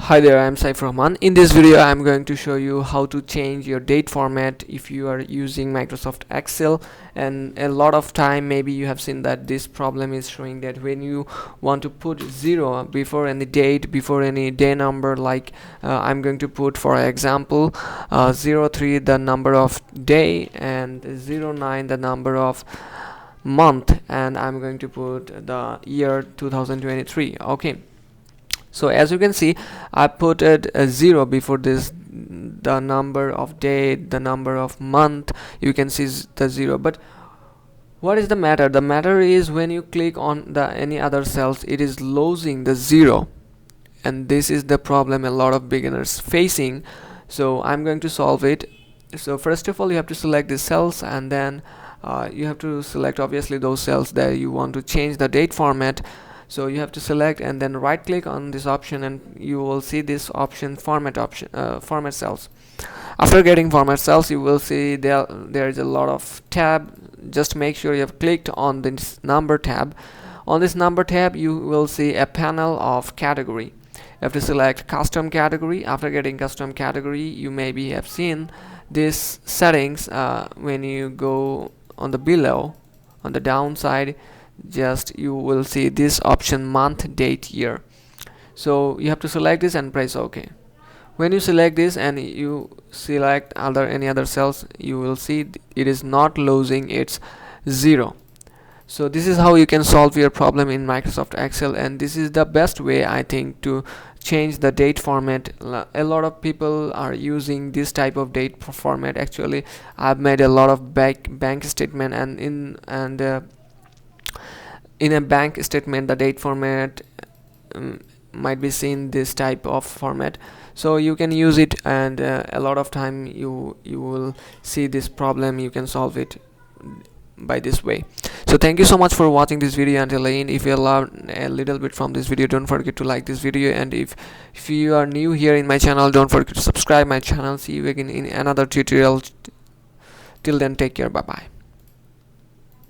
Hi there, I'm Saifur Rahman. In this video, I'm going to show you how to change your date format if you are using Microsoft Excel. And a lot of time, maybe you have seen that this problem is showing that when you want to put 0 before any date, before any day number, like I'm going to put, for example, 03 the number of day and 09 the number of month, and I'm going to put the year 2023. Okay, so as you can see, I put it a 0 before this, the number of day, the number of month. You can see the 0, but what is the matter? The matter is when you click on the any other cells, it is losing the 0, and this is the problem a lot of beginners facing. So I'm going to solve it. So first of all, you have to select the cells, and then you have to select obviously those cells that you want to change the date format. So you have to select and then right click on this option, and you will see this option, format option, format cells. After getting format cells, you will see there is a lot of tab. Just make sure you have clicked on this number tab. On this number tab, you will see a panel of category. You have to select custom category. After getting custom category, you maybe have seen this settings. When you go on the below, on the downside, just you will see this option, month, date, year. So you have to select this and press OK. When you select this and you select any other cells, you will see it is not losing its 0. So this is how you can solve your problem in Microsoft Excel, and this is the best way, I think, to change the date format. A lot of people are using this type of date format. Actually, I've made a lot of bank statement, and in a bank statement the date format might be seen this type of format. So you can use it, and a lot of time you will see this problem. You can solve it by this way. So thank you so much for watching this video until the end. If you learned a little bit from this video, don't forget to like this video, and if you are new here in my channel, don't forget to subscribe my channel. See you again in another tutorial. Till then, take care. Bye bye.